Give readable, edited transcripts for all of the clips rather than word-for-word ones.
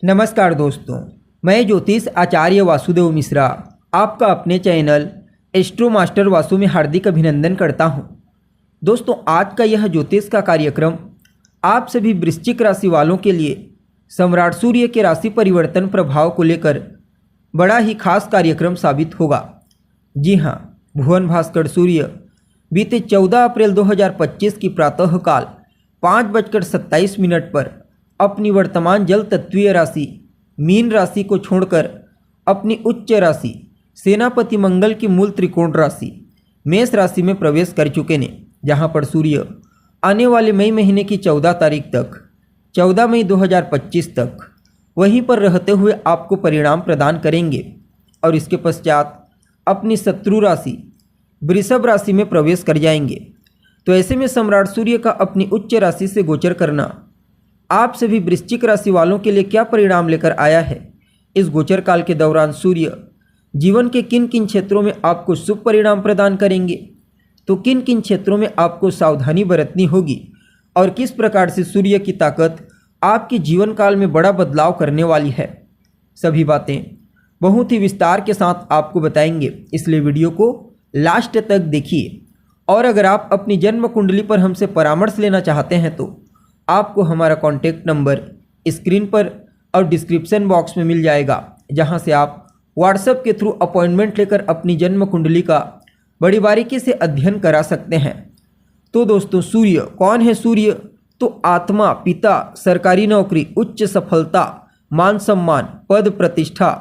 नमस्कार दोस्तों, मैं ज्योतिष आचार्य वासुदेव मिश्रा आपका अपने चैनल एस्ट्रो मास्टर वासु में हार्दिक अभिनंदन करता हूं। दोस्तों, आज का यह ज्योतिष का कार्यक्रम आप सभी वृश्चिक राशि वालों के लिए सम्राट सूर्य के राशि परिवर्तन प्रभाव को लेकर बड़ा ही खास कार्यक्रम साबित होगा। जी हां, भुवन भास्कर सूर्य बीते 14 अप्रैल 2025 की प्रातःकाल 5:27 पर अपनी वर्तमान जल तत्वीय राशि मीन राशि को छोड़कर अपनी उच्च राशि सेनापति मंगल की मूल त्रिकोण राशि मेष राशि में प्रवेश कर चुके हैं, जहां पर सूर्य आने वाले मई महीने की 14 तारीख तक 14 मई 2025 तक वहीं पर रहते हुए आपको परिणाम प्रदान करेंगे और इसके पश्चात अपनी शत्रु राशि वृषभ राशि में प्रवेश कर जाएंगे। तो ऐसे में सम्राट सूर्य का अपनी उच्च राशि से गोचर करना आप सभी वृश्चिक राशि वालों के लिए क्या परिणाम लेकर आया है। इस गोचर काल के दौरान सूर्य जीवन के किन किन क्षेत्रों में आपको शुभ परिणाम प्रदान करेंगे, तो किन किन क्षेत्रों में आपको सावधानी बरतनी होगी और किस प्रकार से सूर्य की ताकत आपके जीवन काल में बड़ा बदलाव करने वाली है, सभी बातें बहुत ही विस्तार के साथ आपको बताएंगे। इसलिए वीडियो को लास्ट तक देखिए। और अगर आप अपनी जन्म कुंडली पर हमसे परामर्श लेना चाहते हैं तो आपको हमारा कॉन्टैक्ट नंबर स्क्रीन पर और डिस्क्रिप्शन बॉक्स में मिल जाएगा, जहां से आप व्हाट्सएप के थ्रू अपॉइंटमेंट लेकर अपनी जन्म कुंडली का बड़ी बारीकी से अध्ययन करा सकते हैं। तो दोस्तों, सूर्य कौन है? सूर्य तो आत्मा, पिता, सरकारी नौकरी, उच्च सफलता, मान सम्मान, पद प्रतिष्ठा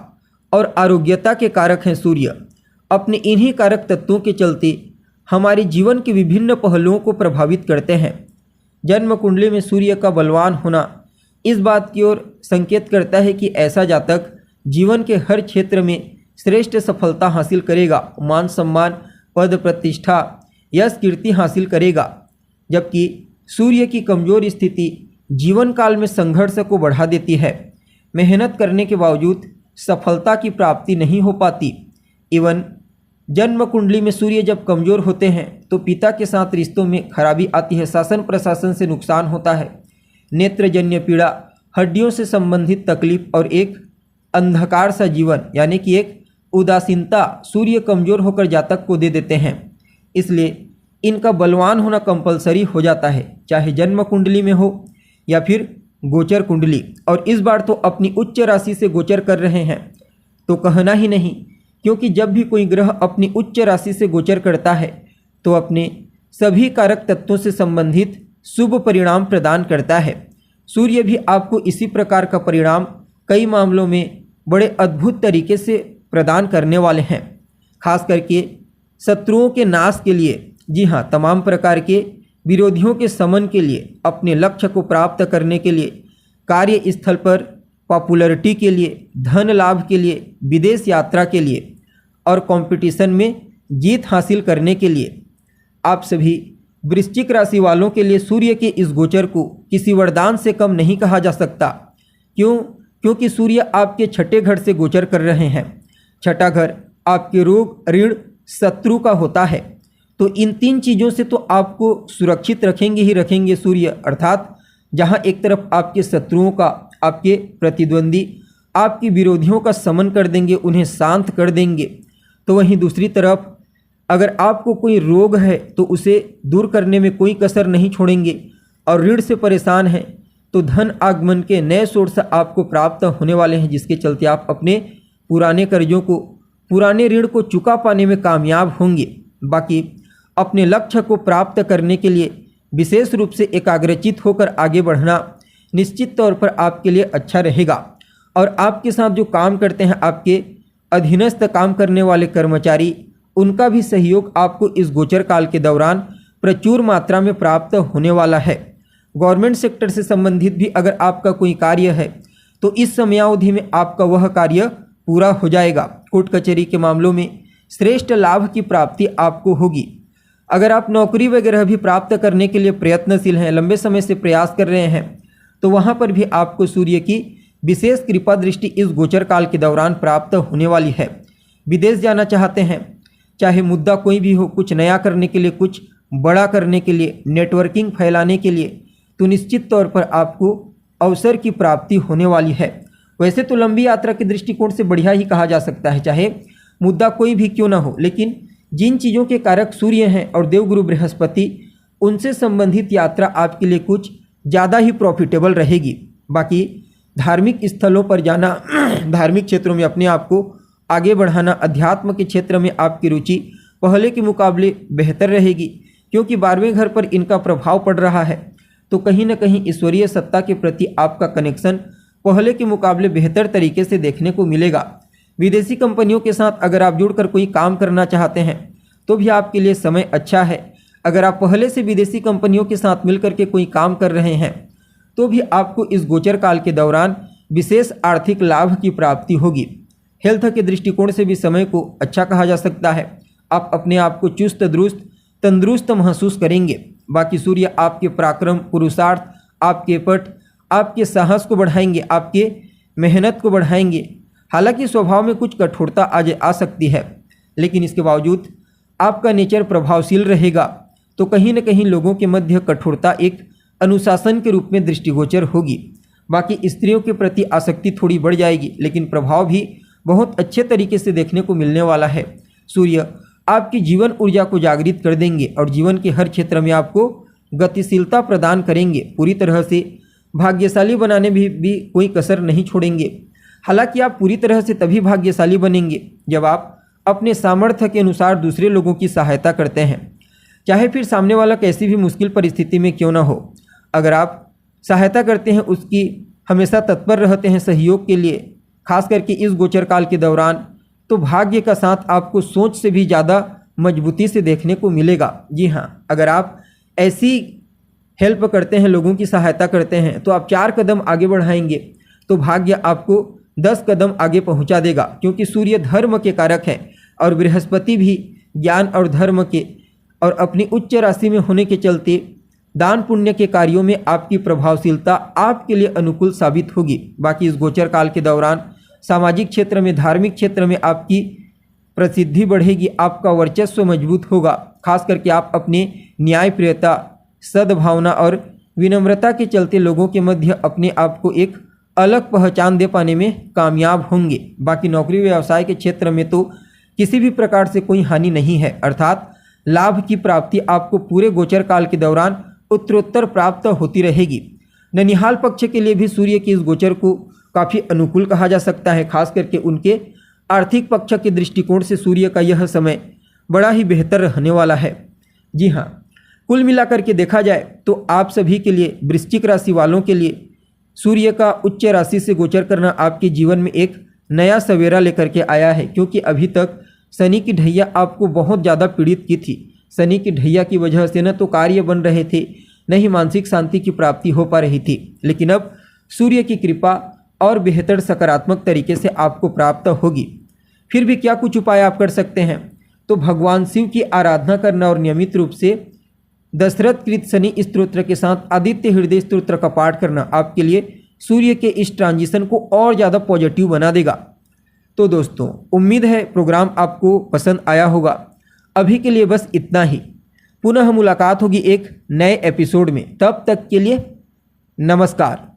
और आरोग्यता के कारक हैं। सूर्य अपने इन्हीं कारक तत्वों के चलते हमारे जीवन के विभिन्न पहलुओं को प्रभावित करते हैं। जन्म कुंडली में सूर्य का बलवान होना इस बात की ओर संकेत करता है कि ऐसा जातक जीवन के हर क्षेत्र में श्रेष्ठ सफलता हासिल करेगा, मान सम्मान, पद प्रतिष्ठा, यश कीर्ति हासिल करेगा। जबकि सूर्य की कमजोर स्थिति जीवन काल में संघर्ष को बढ़ा देती है। मेहनत करने के बावजूद सफलता की प्राप्ति नहीं हो पाती। इवन जन्म कुंडली में सूर्य जब कमजोर होते हैं तो पिता के साथ रिश्तों में खराबी आती है, शासन प्रशासन से नुकसान होता है, नेत्रजन्य पीड़ा, हड्डियों से संबंधित तकलीफ और एक अंधकार सा जीवन यानी कि एक उदासीनता सूर्य कमजोर होकर जातक को दे देते हैं। इसलिए इनका बलवान होना कंपलसरी हो जाता है, चाहे जन्म कुंडली में हो या फिर गोचर कुंडली। और इस बार तो अपनी उच्च राशि से गोचर कर रहे हैं तो कहना ही नहीं, क्योंकि जब भी कोई ग्रह अपनी उच्च राशि से गोचर करता है तो अपने सभी कारक तत्वों से संबंधित शुभ परिणाम प्रदान करता है। सूर्य भी आपको इसी प्रकार का परिणाम कई मामलों में बड़े अद्भुत तरीके से प्रदान करने वाले हैं, खास करके शत्रुओं के नाश के लिए। जी हाँ, तमाम प्रकार के विरोधियों के समन के लिए, अपने लक्ष्य को प्राप्त करने के लिए, कार्य स्थल पर पॉपुलैरिटी के लिए, धन लाभ के लिए, विदेश यात्रा के लिए और कंपटीशन में जीत हासिल करने के लिए। आप सभी वृश्चिक राशि वालों के लिए सूर्य के इस गोचर को किसी वरदान से कम नहीं कहा जा सकता। क्योंकि सूर्य आपके छठे घर से गोचर कर रहे हैं। छठा घर आपके रोग, ऋण, शत्रु का होता है। तो इन तीन चीज़ों से तो आपको सुरक्षित रखेंगे ही रखेंगे सूर्य, अर्थात जहां एक तरफ आपके शत्रुओं का, आपके प्रतिद्वंदी, आपके विरोधियों का समन कर देंगे, उन्हें शांत कर देंगे, तो वहीं दूसरी तरफ अगर आपको कोई रोग है तो उसे दूर करने में कोई कसर नहीं छोड़ेंगे। और ऋण से परेशान हैं तो धन आगमन के नए सोर्स आपको प्राप्त होने वाले हैं, जिसके चलते आप अपने पुराने कर्जों को, पुराने ऋण को चुका पाने में कामयाब होंगे। बाकी अपने लक्ष्य को प्राप्त करने के लिए विशेष रूप से एकाग्रचित होकर आगे बढ़ना निश्चित तौर पर आपके लिए अच्छा रहेगा। और आपके साथ जो काम करते हैं, आपके अधीनस्थ काम करने वाले कर्मचारी, उनका भी सहयोग आपको इस गोचर काल के दौरान प्रचुर मात्रा में प्राप्त होने वाला है। गवर्नमेंट सेक्टर से संबंधित भी अगर आपका कोई कार्य है तो इस समयावधि में आपका वह कार्य पूरा हो जाएगा। कोर्ट कचहरी के मामलों में श्रेष्ठ लाभ की प्राप्ति आपको होगी। अगर आप नौकरी वगैरह भी प्राप्त करने के लिए प्रयत्नशील हैं, लंबे समय से प्रयास कर रहे हैं, तो वहाँ पर भी आपको सूर्य की विशेष कृपा दृष्टि इस गोचर काल के दौरान प्राप्त होने वाली है। विदेश जाना चाहते हैं, चाहे मुद्दा कोई भी हो, कुछ नया करने के लिए, कुछ बड़ा करने के लिए, नेटवर्किंग फैलाने के लिए, तो निश्चित तौर पर आपको अवसर की प्राप्ति होने वाली है। वैसे तो लंबी यात्रा के दृष्टिकोण से बढ़िया ही कहा जा सकता है, चाहे मुद्दा कोई भी क्यों ना हो, लेकिन जिन चीज़ों के कारक सूर्य हैं और देवगुरु बृहस्पति, उनसे संबंधित यात्रा आपके लिए कुछ ज़्यादा ही प्रॉफिटेबल रहेगी। बाकी धार्मिक स्थलों पर जाना, धार्मिक क्षेत्रों में अपने आप को आगे बढ़ाना, अध्यात्म के क्षेत्र में आपकी रुचि पहले के मुकाबले बेहतर रहेगी, क्योंकि 12वें घर पर इनका प्रभाव पड़ रहा है। तो कहीं ना कहीं ईश्वरीय सत्ता के प्रति आपका कनेक्शन पहले के मुकाबले बेहतर तरीके से देखने को मिलेगा। विदेशी कंपनियों के साथ अगर आप जुड़कर कोई काम करना चाहते हैं तो भी आपके लिए समय अच्छा है। अगर आप पहले से विदेशी कंपनियों के साथ मिलकर के कोई काम कर रहे हैं तो भी आपको इस गोचर काल के दौरान विशेष आर्थिक लाभ की प्राप्ति होगी। हेल्थ के दृष्टिकोण से भी समय को अच्छा कहा जा सकता है। आप अपने आप को चुस्त दुरुस्त तंदुरुस्त महसूस करेंगे। बाकी सूर्य आपके पराक्रम, पुरुषार्थ, आपके पट, आपके साहस को बढ़ाएंगे, आपके मेहनत को बढ़ाएंगे। हालांकि स्वभाव में कुछ कठोरता आज आ सकती है, लेकिन इसके बावजूद आपका नेचर प्रभावशील रहेगा। तो कहीं न कहीं लोगों के मध्य कठोरता एक अनुशासन के रूप में दृष्टिगोचर होगी। बाकी स्त्रियों के प्रति आसक्ति थोड़ी बढ़ जाएगी, लेकिन प्रभाव भी बहुत अच्छे तरीके से देखने को मिलने वाला है। सूर्य आपकी जीवन ऊर्जा को जागृत कर देंगे और जीवन के हर क्षेत्र में आपको गतिशीलता प्रदान करेंगे। पूरी तरह से भाग्यशाली बनाने में भी कोई कसर नहीं छोड़ेंगे। हालांकि आप पूरी तरह से तभी भाग्यशाली बनेंगे जब आप अपने सामर्थ्य के अनुसार दूसरे लोगों की सहायता करते हैं, चाहे फिर सामने वाला कैसी भी मुश्किल परिस्थिति में क्यों ना हो। अगर आप सहायता करते हैं, उसकी हमेशा तत्पर रहते हैं सहयोग के लिए, खास करके इस गोचर काल के दौरान, तो भाग्य का साथ आपको सोच से भी ज़्यादा मजबूती से देखने को मिलेगा। जी हाँ, अगर आप ऐसी हेल्प करते हैं, लोगों की सहायता करते हैं, तो आप 4 कदम आगे बढ़ाएंगे तो भाग्य आपको 10 कदम आगे पहुंचा देगा, क्योंकि सूर्य धर्म के कारक हैं और बृहस्पति भी ज्ञान और धर्म के, और अपनी उच्च राशि में होने के चलते दान पुण्य के कार्यों में आपकी प्रभावशीलता आपके लिए अनुकूल साबित होगी। बाकी इस गोचर काल के दौरान सामाजिक क्षेत्र में, धार्मिक क्षेत्र में आपकी प्रसिद्धि बढ़ेगी, आपका वर्चस्व मजबूत होगा। खास करके आप अपने न्यायप्रियता, सद्भावना और विनम्रता के चलते लोगों के मध्य अपने आप को एक अलग पहचान दे पाने में कामयाब होंगे। बाकी नौकरी व्यवसाय के क्षेत्र में तो किसी भी प्रकार से कोई हानि नहीं है, अर्थात लाभ की प्राप्ति आपको पूरे गोचर काल के दौरान उत्तरोत्तर प्राप्त होती रहेगी। ननिहाल पक्ष के लिए भी सूर्य के इस गोचर को काफ़ी अनुकूल कहा जा सकता है। खास करके उनके आर्थिक पक्ष के दृष्टिकोण से सूर्य का यह समय बड़ा ही बेहतर रहने वाला है। जी हाँ, कुल मिलाकर के देखा जाए तो आप सभी के लिए, वृश्चिक राशि वालों के लिए, सूर्य का उच्च राशि से गोचर करना आपके जीवन में एक नया सवेरा लेकर के आया है, क्योंकि अभी तक शनि की ढैया आपको बहुत ज़्यादा पीड़ित की थी। शनि की ढैया की वजह से न तो कार्य बन रहे थे, न ही मानसिक शांति की प्राप्ति हो पा रही थी, लेकिन अब सूर्य की कृपा और बेहतर सकारात्मक तरीके से आपको प्राप्त होगी। फिर भी क्या कुछ उपाय आप कर सकते हैं, तो भगवान शिव की आराधना करना और नियमित रूप से दशरथ कृत शनि स्तोत्र के साथ आदित्य हृदय स्तोत्र का पाठ करना आपके लिए सूर्य के इस ट्रांजिशन को और ज़्यादा पॉजिटिव बना देगा। तो दोस्तों, उम्मीद है प्रोग्राम आपको पसंद आया होगा। अभी के लिए बस इतना ही। पुनः मुलाकात होगी एक नए एपिसोड में। तब तक के लिए नमस्कार।